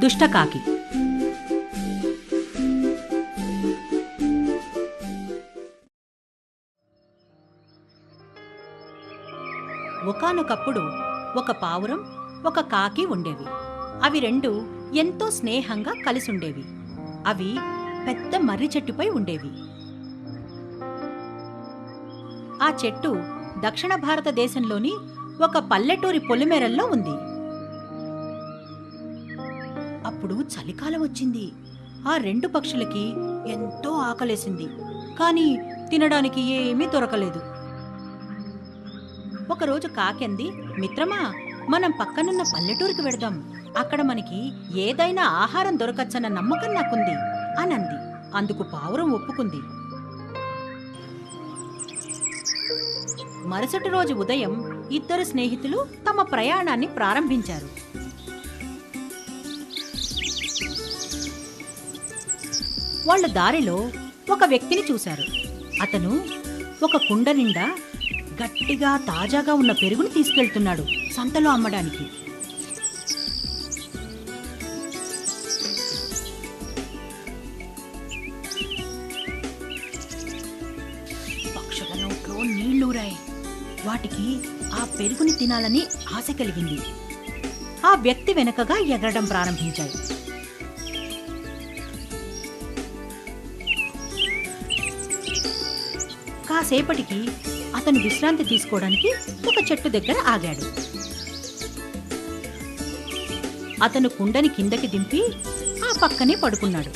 దుష్టకాకి. ఒకానొకప్పుడు ఒక పావురం, ఒక కాకి ఉండేవి. అవి రెండు ఎంతో స్నేహంగా కలిసుండేవి. అవి పెద్ద మర్రి చెట్టుపై ఉండేవి. ఆ చెట్టు దక్షిణ భారతదేశంలోని ఒక పల్లెటూరి పొలిమేరల్లో ఉంది. అప్పుడు చలికాలం వచ్చింది. ఆ రెండు పక్షులకి ఎంతో ఆకలేసింది. కానీ తినడానికి ఏమీ దొరకలేదు. ఒకరోజు కాకెంది, మిత్రమా, మనం పక్కనున్న పల్లెటూరికి వెడదాం. అక్కడ మనకి ఏదైనా ఆహారం దొరకచ్చన్న నమ్మకం నాకుంది అనంది. అందుకు పావురం ఒప్పుకుంది. మరుసటి రోజు ఉదయం ఇద్దరు స్నేహితులు తమ ప్రయాణాన్ని ప్రారంభించారు. వాళ్ళ దారిలో ఒక వ్యక్తిని చూశారు. అతను ఒక కుండ నిండా గట్టిగా తాజాగా ఉన్న పెరుగును తీసుకెళ్తున్నాడు సంతలో అమ్మడానికి. పక్షుల నోట్లో నీళ్లూరాయి. వాటికి ఆ పెరుగుని తినాలని ఆశ కలిగింది. ఆ వ్యక్తి వెనకగా ఎగరడం ప్రారంభించాయి. కాసేపటికి అతను విశ్రాంతి తీసుకోవడానికి ఒక చెట్టు దగ్గర ఆగాడు. అతను కుండని కిందకి దింపి ఆ పక్కనే పడుకున్నాడు.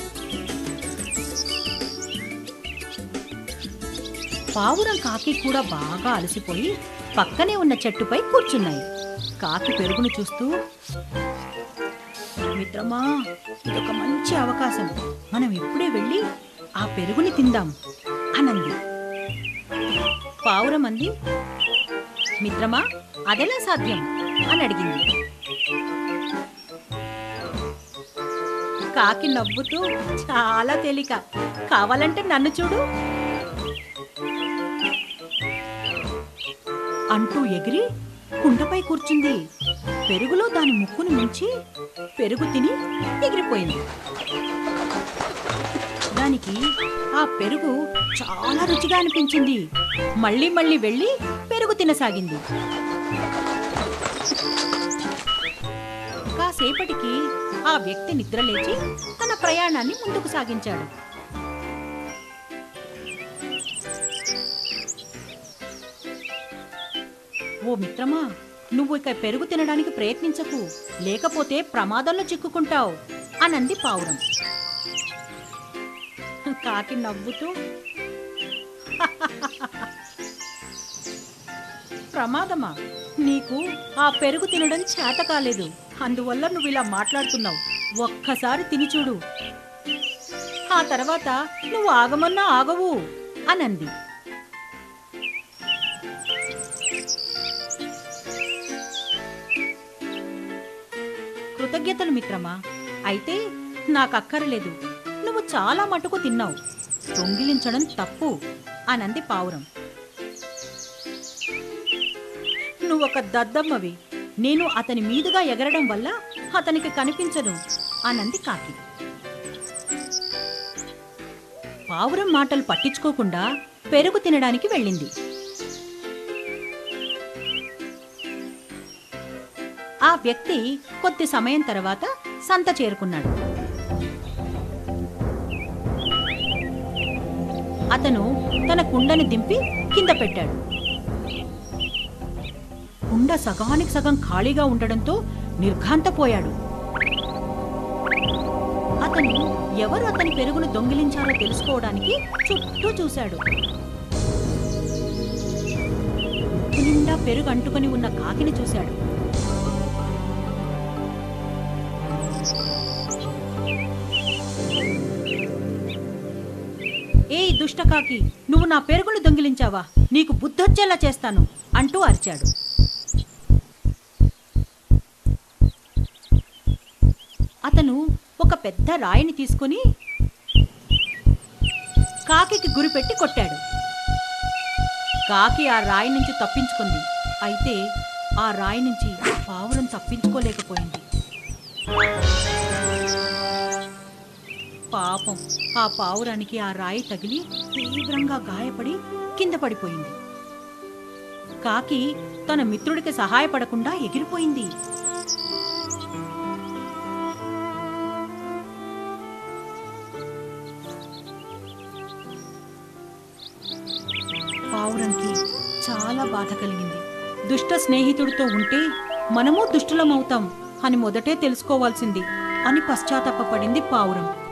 పావురం కాకి కూడా బాగా అలసిపోయి పక్కనే ఉన్న చెట్టుపై కూర్చున్నాయి. కాకి పెరుగును చూస్తూ, మిత్రమా, ఇదొక మంచి అవకాశం. మనం ఇప్పుడే వెళ్ళి ఆ పెరుగుని తిందాం అనంది. పావురం అంది, మిత్రమా, అదెలా సాధ్యం అని అడిగింది. కాకి నవ్వుతూ, చాలా తేలిక, కావాలంటే నన్ను చూడు అంటూ ఎగిరి కుండపై కూర్చుంది. పెరుగులో దాని ముక్కును ముంచి పెరుగు తిని ఎగిరిపోయింది. దానికి ఆ పెరుగు చాలా రుచిగా అనిపించింది. మళ్ళీ మళ్ళీ వెళ్ళి పెరుగు తినసాగింది. కాసేపటికి ఆ వ్యక్తి నిద్రలేచి తన ప్రయాణాన్ని ముందుకు సాగించాడు. ఓ మిత్రమా, నువ్వు ఇక పెరుగు తినడానికి ప్రయత్నించకు, లేకపోతే ప్రమాదంలో చిక్కుకుంటావు అనంది పావురం. కాకి నవ్వుతూ, ప్రమాదమా? నీకు ఆ పెరుగు తినడం చేత కాలేదు, అందువల్ల నువ్వు ఇలా మాట్లాడుతున్నావు. ఒక్కసారి తిని చూడు, ఆ తర్వాత నువ్వు ఆగమన్నా ఆగవు అనంది. కృతజ్ఞతలు మిత్రమా, అయితే నాకక్కర్లేదు. నువ్వు చాలా మటుకు తిన్నావు. దొంగిలించడం తప్పు అనంది పావురం. నువ్వొక దద్దమ్మవి. నేను అతని మీదుగా ఎగరడం వల్ల అతనికి కనిపించను అనంది కాకి. పావురం మాటలు పట్టించుకోకుండా పెరుగు తినడానికి వెళ్ళింది. ఆ వ్యక్తి కొద్ది సమయం తర్వాత సంత చేరుకున్నాడు. అతను తన కుండని దింపి కింద పెట్టాడు. కుండ సగానికి సగం ఖాళీగా ఉండడంతో నిర్ఘాంతపోయాడు. అతను ఎవరు అతని పెరుగును దొంగిలించారో తెలుసుకోవడానికి చుట్టూ చూశాడు. ముక్కు నిండా పెరుగు అంటుకొని ఉన్న కాకిని చూశాడు. ఏయ్ దుష్టకాకి, నువ్వు నా పెరుగును దొంగిలించావా? నీకు బుద్ధొచ్చేలా చేస్తాను అంటూ అరిచాడు. అతను ఒక పెద్ద రాయిని తీసుకుని కాకికి గురిపెట్టి కొట్టాడు. కాకి ఆ రాయి నుంచి తప్పించుకుంది. అయితే ఆ రాయి నుంచి పావురం తప్పించుకోలేకపోయింది. పాపం ఆ పావురానికి ఆ రాయి తగిలి తీవ్రంగా గాయపడి కింద పడిపోయింది. కాకి తన మిత్రుడికి సహాయపడకుండా ఎగిరిపోయింది. పావురంకి చాలా బాధ కలిగింది. దుష్ట స్నేహితుడితో ఉంటే మనము దుష్టులమవుతాం అని మొదటే తెలుసుకోవాల్సింది అని పశ్చాత్తాపపడింది పావురం.